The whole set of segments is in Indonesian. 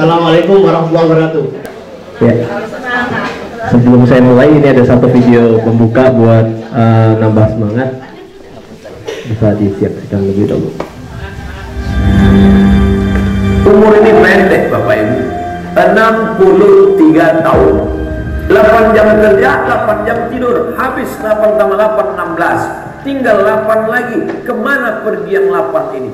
Assalamualaikum warahmatullahi wabarakatuh. Ya. Sebelum saya mulai, ini ada satu video pembuka buat nambah semangat. Bisa disiapkan lebih dulu. Umur ini pendek Bapak Ibu, 63 tahun, 8 jam kerja, 8 jam tidur, habis 8 tambah 8, 16, tinggal 8 lagi. Kemana pergi yang 8 ini?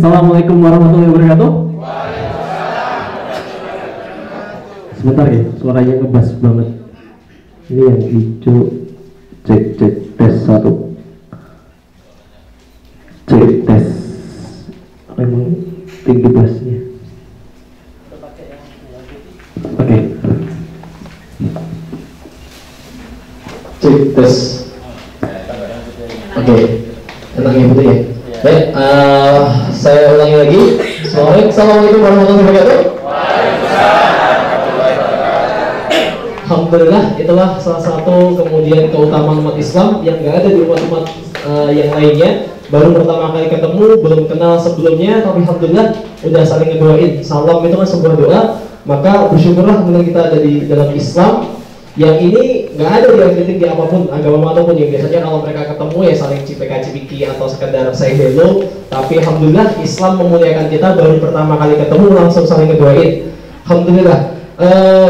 Assalamualaikum warahmatullahi wabarakatuh. Sebentar ya, suaranya ngebas banget. Ini yang hijau. Cek tes 1. Cek tes. Memang tinggi bassnya. Oke. Cek tes. Oke. Tenangnya betul ya. Baik, saya ulangi lagi. Assalamualaikum warahmatullahi wabarakatuh. Alhamdulillah, itulah salah satu kemudian keutamaan umat Islam yang nggak ada di umat-umat yang lainnya. Baru pertama kali ketemu, belum kenal sebelumnya, tapi alhamdulillah udah saling ngedoain. Salam itu kan sebuah doa, maka bersyukurlah kemudian kita ada di dalam Islam yang ini nggak ada yang tinggi apapun agama ataupun yang biasanya kalau mereka ketemu ya saling cipika-cipiki atau sekedar say hello. Tapi alhamdulillah Islam memuliakan kita, baru pertama kali ketemu langsung saling ngedoain. Alhamdulillah.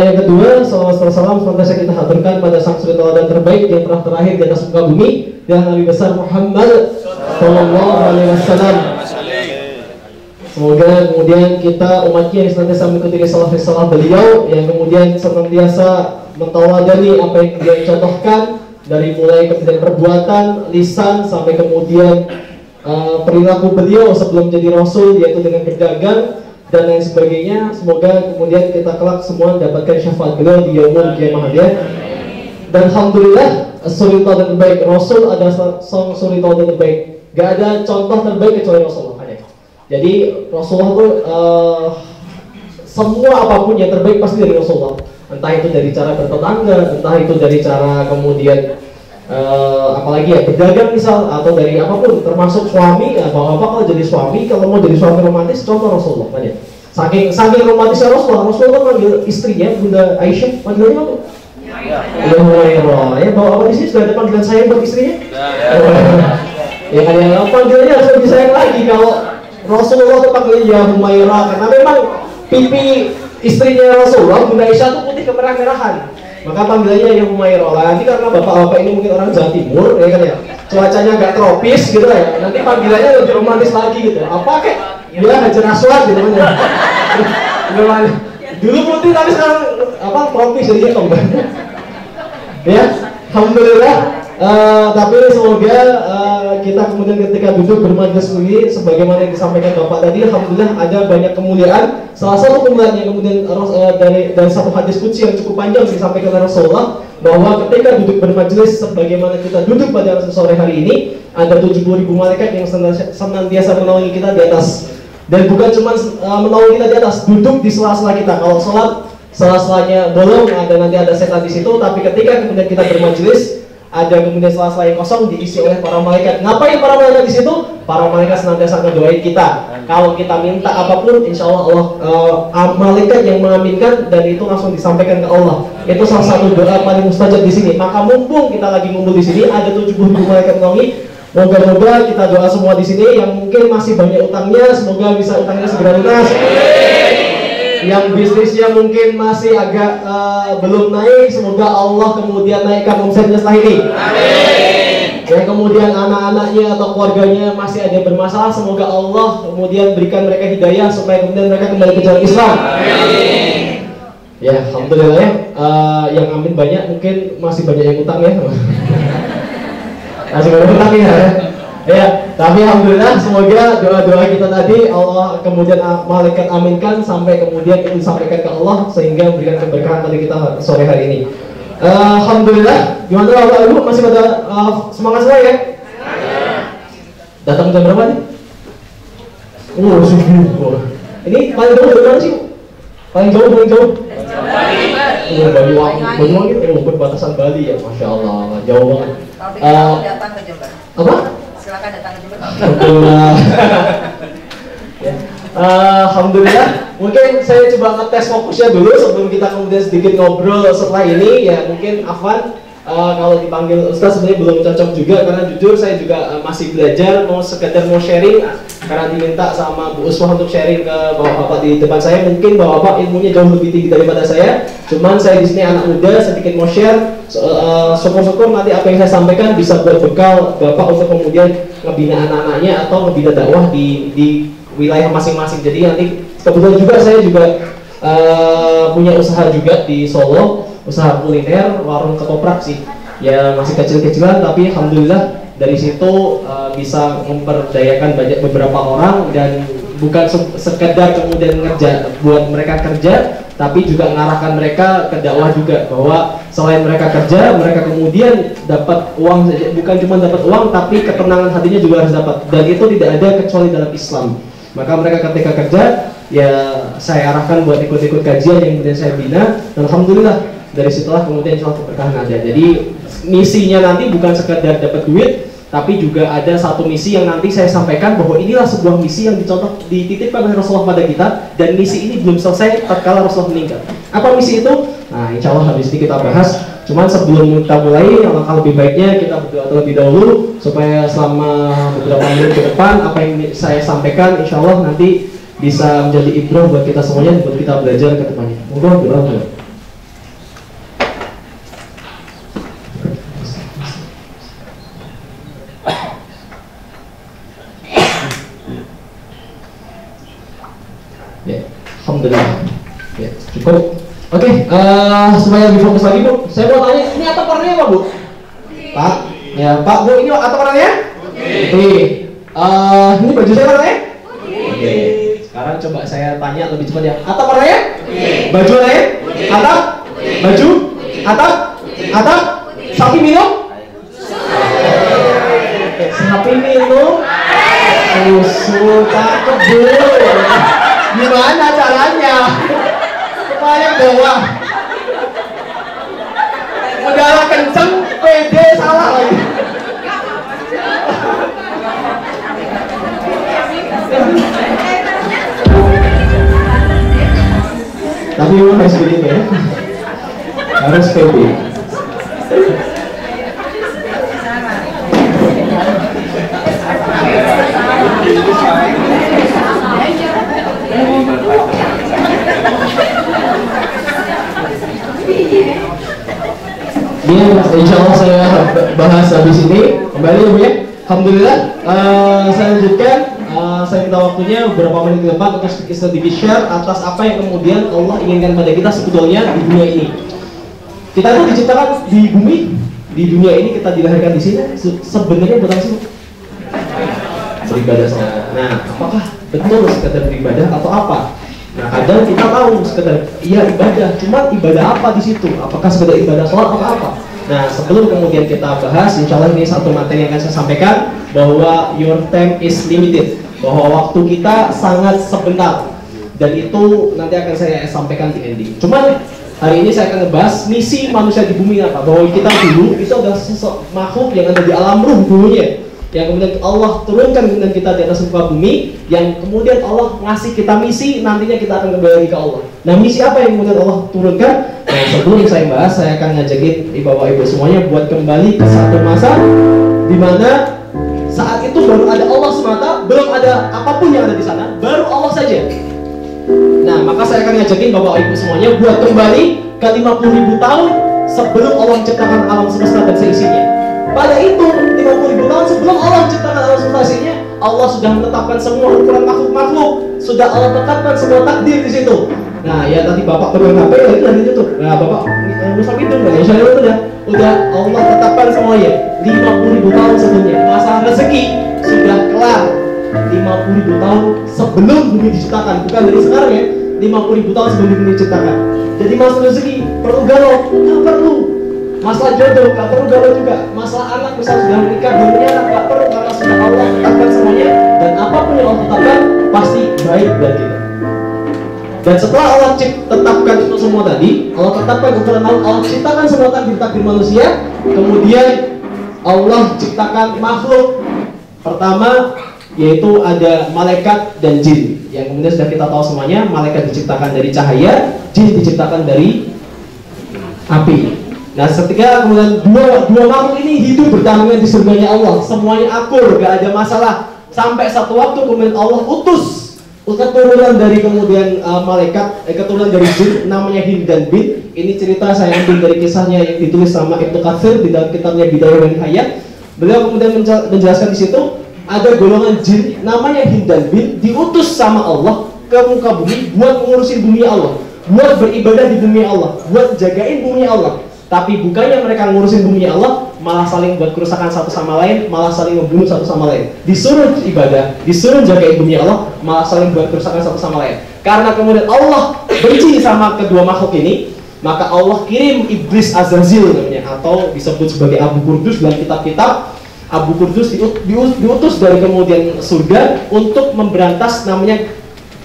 Yang kedua, salam senantiasa kita haturkan pada sang suri tauladan terbaik yang pernah terakhir di atas muka bumi, dan Nabi besar Muhammad Sallallahu Alaihi Wasallam. Semoga kemudian kita umatnya yang senantiasa mengikuti risalah beliau, yang kemudian senantiasa mentauladani apa yang dia contohkan, dari mulai kemudian perbuatan, lisan, sampai kemudian perilaku beliau sebelum jadi rasul, yaitu dengan berdagang dan lain sebagainya. Semoga kemudian kita kelak semua mendapatkan syafaat beliau di yaumul qiyamah ya. Dan alhamdulillah suri tauladan terbaik Rasul adalah suri tauladan terbaik. Gak ada contoh terbaik kecuali Rasulullah ada. Jadi Rasulullah itu semua apapun yang terbaik pasti dari Rasulullah. Entah itu dari cara bertetangga, entah itu dari cara kemudian apalagi ya berdagang misal, atau dari apapun, termasuk suami. Bapak kalau jadi suami, kalau mau jadi suami romantis, contoh Rasulullah kan ya. Saking romantisnya Rasulullah panggil istrinya Bunda Aisyah, panggilannya apa? Ya Humairah. Ya bawa apa di sini sudah ada panggilan sayang buat istrinya? Ya kan ya, panggilannya harus lebih sayang lagi. Kalau Rasulullah itu panggilnya ya Humairah, karena memang pipi istrinya Rasulullah Bunda Aisyah itu putih kemerah-merahan, maka panggilannya yang Humairah. Nanti karena bapak-bapak ini mungkin orang Jawa Timur ya kan ya, cuacanya agak tropis gitu ya, nanti panggilannya lebih romantis lagi gitu. Apa kayak ya Hajar Aswad gitu kan ya. Dulu putih tapi sekarang apa tropis jadi hitam. Ya, alhamdulillah. Tapi semoga kita kemudian ketika duduk bermajelis ini, sebagaimana yang disampaikan Bapak tadi, alhamdulillah ada banyak kemuliaan. Salah satu kemuliaan yang kemudian dari satu hadis qudsi yang cukup panjang disampaikan oleh Rasulullah, bahwa ketika duduk bermajelis sebagaimana kita duduk pada sore hari ini, ada 70.000 malaikat yang senantiasa menaungi kita di atas. Dan bukan cuma menaungi kita di atas, duduk di sela-sela kita. Kalau sholat sela-selanya bolong, nanti ada setan di situ. Tapi ketika kemudian kita bermajelis, ada kemudian sela-sela yang kosong diisi oleh para malaikat. Ngapain para malaikat di situ? Para malaikat senantiasa ngedoain kita. Kalau kita minta apapun, insya Allah malaikat yang mengaminkan dan itu langsung disampaikan ke Allah. Itu salah satu doa paling mustajab di sini. Maka mumpung kita lagi ngumpul di sini, ada 70.000 malaikat naungi. Moga-moga kita doa semua di sini yang mungkin masih banyak utangnya, semoga bisa utangnya segera lunas. Yang bisnisnya mungkin masih agak belum naik, semoga Allah kemudian naikkan omsetnya setelah ini. Amin. Yang kemudian anak-anaknya atau keluarganya masih ada bermasalah, semoga Allah kemudian berikan mereka hidayah supaya kemudian mereka kembali ke jalan Islam. Amin. Ya, alhamdulillah ya. Yang amin banyak, mungkin masih banyak yang utang ya. Masih banyak utang ya. Ya, tapi alhamdulillah semoga doa-doa kita tadi Allah kemudian malaikat aminkan sampai kemudian itu disampaikan ke Allah sehingga memberikan keberkahan pada kita sore hari ini. Alhamdulillah, gimana Bapak Ibu masih pada semangat semua ya? Datang jam berapa nih? Subuh. Ini paling jauh dari mana sih? Paling jauh. Banyuwangi itu perbatasan Bali ya, masya Allah, jauh banget. Kalau datang ke Jember. Apa? Silakan datang ke Jember. Alhamdulillah. Ya. Alhamdulillah. Mungkin saya coba ngetes fokusnya dulu sebelum kita kemudian sedikit ngobrol setelah ini ya. Mungkin Afwan kalau dipanggil Ustaz sebenarnya belum cocok juga karena jujur saya juga masih belajar mau sharing karena diminta sama Bu Uswah untuk sharing ke bapak-bapak di depan saya. Mungkin bapak-bapak ilmunya jauh lebih tinggi daripada saya. Cuman saya di sini anak muda sedikit mau share. Syukur-syukur nanti apa yang saya sampaikan bisa buat bekal bapak untuk kemudian ngebina anak-anaknya atau ngebina dakwah di wilayah masing-masing. Jadi nanti kebetulan juga saya juga punya usaha juga di Solo, usaha kuliner, warung ketoprak sih. Ya masih kecil-kecilan tapi alhamdulillah dari situ bisa memperdayakan banyak beberapa orang dan bukan sekedar kemudian buat mereka kerja, tapi juga mengarahkan mereka ke dakwah juga bahwa selain mereka kerja, mereka kemudian dapat uang, bukan cuma dapat uang tapi ketenangan hatinya juga harus dapat, dan itu tidak ada kecuali dalam Islam. Maka mereka ketika kerja ya saya arahkan buat ikut-ikut kajian yang kemudian saya bina, dan alhamdulillah dari situlah kemudian insya Allah keberkahan ada. Jadi misinya nanti bukan sekedar dapat duit, tapi juga ada satu misi yang nanti saya sampaikan bahwa inilah sebuah misi yang dicontoh dititipkan oleh Rasulullah pada kita, dan misi ini belum selesai tatkala Rasulullah meninggal. Apa misi itu? Nah, insya Allah habis ini kita bahas. Cuman sebelum kita mulai, alangkah lebih baiknya kita berdoa terlebih dahulu supaya selama beberapa menit ke depan apa yang saya sampaikan insya Allah nanti bisa menjadi ibrah buat kita semuanya, buat kita belajar ke depannya. Monggo doa. Ya, alhamdulillah. Ya, cukup. Oke, supaya lebih fokus lagi Bu, saya mau tanya, ini atap warnanya apa Bu? Pak, ya Pak Bu, ini atap warnanya? Putih. Ini baju saya warnanya? Oke. Sekarang coba saya tanya lebih cepat ya. Atap warnanya? Baju warnanya? Atap? Baju? Atap? Sapi minum? Sapi minum? Susu cakep Bu. Gimana caranya? Kepala bawah. Udara kenceng, PD salah lagi. Tapi harus begitu ya. Harus PD. Ini insya Allah saya bahas habis ini. Kembali ya Bu ya. Alhamdulillah. Saya lanjutkan. Saya minta waktunya beberapa menit ke depan untuk sedikit share atas apa yang kemudian Allah inginkan pada kita sebetulnya di dunia ini. Kita itu diciptakan di bumi, di dunia ini kita dilahirkan di sini. Sebenarnya buat apa sih? Beribadah sama. Nah, apakah betul sekedar beribadah atau apa? Nah, kadang kita tahu sekedar iya ibadah, cuma ibadah apa di situ? Apakah sekedar ibadah sholat atau apa? Nah, sebelum kemudian kita bahas, insya Allah ini satu materi yang akan saya sampaikan bahwa your time is limited, bahwa waktu kita sangat sebentar, dan itu nanti akan saya sampaikan di ending. Cuman Hari ini saya akan ngebahas misi manusia di bumi apa. Bahwa kita dulu itu adalah sosok makhluk yang ada di alam ruh dulunya, yang kemudian Allah turunkan kemudian kita di atas muka bumi, yang kemudian Allah ngasih kita misi, nantinya kita akan kembali ke Allah. Nah, misi apa yang kemudian Allah turunkan? Nah, sebelum saya bahas, saya akan ngajakin bapak-ibu semuanya buat kembali ke satu masa di mana saat itu baru ada Allah semata, belum ada apapun yang ada di sana, baru Allah saja. Nah, maka saya akan ngajakin bapak ibu semuanya buat kembali ke 50.000 tahun sebelum Allah menciptakan alam semesta dan seisinya. Pada itu 50.000 tahun sebelum Allah menciptakan alam semesta dan seisinya, Allah sudah menetapkan semua ukuran makhluk-makhluk, sudah Allah tetapkan semua takdir di situ. Nah, ya tadi bapak pegang HP ya itu dari YouTube. Nah, bapak musa itu enggak ya, saya udah Allah tetapkan semuanya 50.000 tahun sebelumnya. Masalah rezeki sudah kelar 50.000 tahun sebelum bumi diciptakan, bukan dari sekarang ya. 50.000 tahun sebelum bumi diciptakan. Jadi masalah rezeki perlu galau, nggak perlu. Masalah jodoh nggak perlu galau juga. Masalah anak misal sudah menikah belum punya anak nggak perlu, karena sudah Allah tetapkan semuanya, dan apapun yang Allah tetapkan pasti baik buat kita. Dan setelah Allah tetapkan itu semua tadi, Allah tetapkan ukuran Allah ciptakan semua takdir manusia, kemudian Allah ciptakan makhluk pertama, yaitu ada malaikat dan jin. Yang kemudian sudah kita tahu semuanya, malaikat diciptakan dari cahaya, jin diciptakan dari api. Nah, ketika kemudian dua makhluk ini hidup berdampingan di surganya Allah, semuanya akur, gak ada masalah. Sampai satu waktu kemudian Allah utus keturunan dari kemudian malaikat, keturunan dari jin, namanya Hind dan Bin. Ini cerita saya ambil dari kisahnya yang ditulis sama Ibnu Katsir di dalam kitabnya Bidayah wa Nihayah. Beliau kemudian menjelaskan di situ ada golongan jin namanya Hind dan Bin, diutus sama Allah ke muka bumi buat mengurusin bumi Allah, buat beribadah di bumi Allah, buat jagain bumi Allah. Tapi bukannya mereka ngurusin bumi Allah, malah saling buat kerusakan satu sama lain, malah saling membunuh satu sama lain. Disuruh ibadah, disuruh jagain bumi Allah, malah saling buat kerusakan satu sama lain. Karena kemudian Allah benci sama kedua makhluk ini, maka Allah kirim iblis Azazil namanya, atau disebut sebagai Abu Qurdus dalam kitab-kitab. Abu Qurdus diutus dari kemudian surga untuk memberantas namanya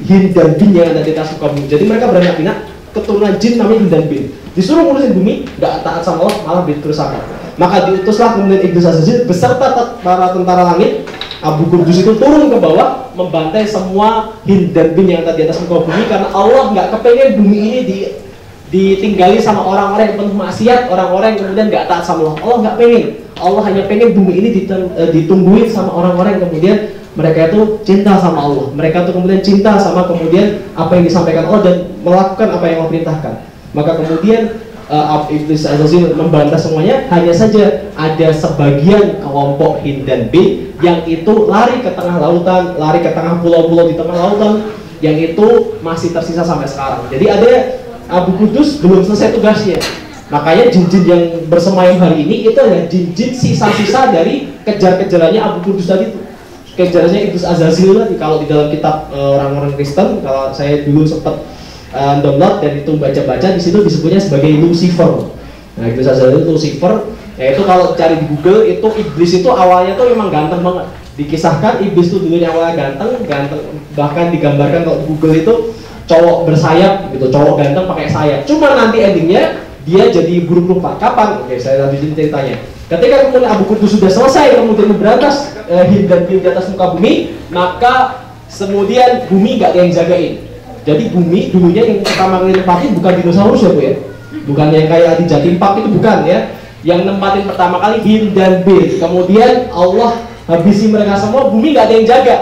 Hind dan Bin yang ada di atas muka bumi. Jadi mereka beranak pinak, keturunan jin namanya Hind dan Bin, disuruh ngurusin bumi, gak taat sama Allah, malah bikin kerusakan. Maka diutuslah kemudian iblis Azazil beserta para tentara langit. Abu Qurdus itu turun ke bawah membantai semua Hind dan Bin yang ada di atas muka bumi, karena Allah gak kepengen bumi ini ditinggali sama orang-orang yang penuh maksiat, orang-orang yang kemudian gak taat sama Allah. Allah gak pengen. Allah hanya pengen bumi ini ditungguin sama orang-orang yang kemudian mereka itu cinta sama Allah. Mereka itu kemudian cinta sama kemudian apa yang disampaikan Allah dan melakukan apa yang Allah perintahkan. Maka kemudian iblis Azazil membantah semuanya. Hanya saja ada sebagian kelompok Hind dan Bin yang itu lari ke tengah lautan, lari ke tengah pulau-pulau di tengah lautan, yang itu masih tersisa sampai sekarang. Jadi ada Abu Qurdus belum selesai tugasnya. Makanya jin-jin yang bersemayam hari ini itu adalah jin-jin sisa-sisa dari kejar-kejarannya Abu Qurdus tadi itu. Kejarannya iblis Azazil tadi. Kalau di dalam kitab orang-orang Kristen, kalau saya dulu sempat download dan itu baca-baca, di situ disebutnya sebagai Lucifer. Nah, iblis Azazil itu Lucifer. Yaitu kalau cari di Google, itu iblis itu awalnya tuh memang ganteng banget. Dikisahkan iblis itu dulunya awalnya ganteng, bahkan digambarkan kalau di Google itu cowok bersayap gitu, cowok ganteng pakai sayap. Cuma nanti endingnya dia jadi buruk rupa. Kapan? Oke, saya lanjutin ceritanya. Ketika kemudian Abu Qurdus sudah selesai kemudian memberantas Hind dan Bin di atas muka bumi, maka kemudian bumi gak ada yang jagain. Jadi bumi dulunya yang pertama kali nempatin bukan dinosaurus ya Bu ya, bukan yang kayak di Jatim Park itu, bukan ya. Yang nempatin pertama kali Hind dan Bin. Kemudian Allah habisi mereka semua, bumi gak ada yang jaga.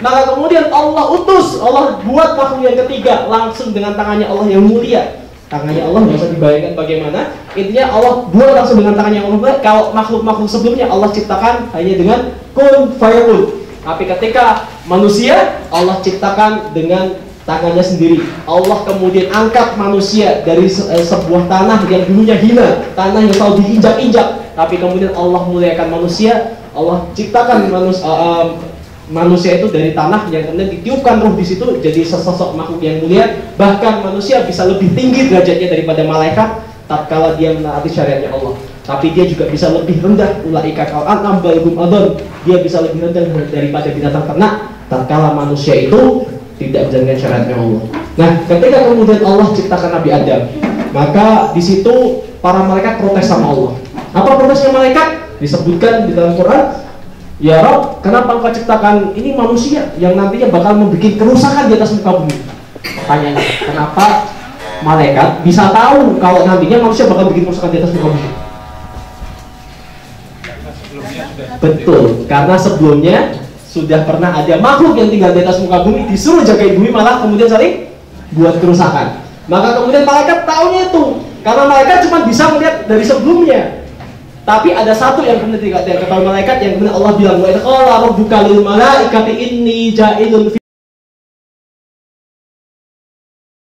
Maka kemudian Allah utus, Allah buat makhluk yang ketiga langsung dengan tangannya Allah yang mulia. Tangannya Allah nggak usah dibayangkan bagaimana. Intinya Allah buat langsung dengan tangannya Allah. Kalau makhluk-makhluk sebelumnya Allah ciptakan hanya dengan kun fayakun. Tapi ketika manusia, Allah ciptakan dengan tangannya sendiri. Allah kemudian angkat manusia dari sebuah tanah yang dulunya hina, tanah yang selalu diinjak-injak. Tapi kemudian Allah muliakan manusia. Allah ciptakan manusia itu dari tanah yang kemudian ditiupkan ruh di situ jadi sesosok makhluk yang mulia. Bahkan manusia bisa lebih tinggi derajatnya daripada malaikat tatkala dia menaati syariatnya Allah. Tapi dia juga bisa lebih rendah, ulaika kal an'am bal hum adall. Dia bisa lebih rendah daripada binatang ternak tatkala manusia itu tidak menjalankan syariatnya Allah. Nah, ketika kemudian Allah ciptakan Nabi Adam, Maka di situ para malaikat protes sama Allah. Apa protesnya malaikat? Disebutkan di dalam Quran, ya Rob, kenapa engkau ciptakan ini manusia yang nantinya bakal membuat kerusakan di atas muka bumi? Pertanyaannya, kenapa malaikat bisa tahu kalau nantinya manusia bakal bikin kerusakan di atas muka bumi? Betul, karena sebelumnya sudah pernah ada makhluk yang tinggal di atas muka bumi, disuruh jagain bumi, malah kemudian saling buat kerusakan. Maka kemudian malaikat taunya itu, karena malaikat cuma bisa melihat dari sebelumnya. Tapi ada satu yang kemudian tidak ketahui malaikat, yang kemudian Allah bilang, wa idh qala rabbuka lil malaikati inni ja'ilun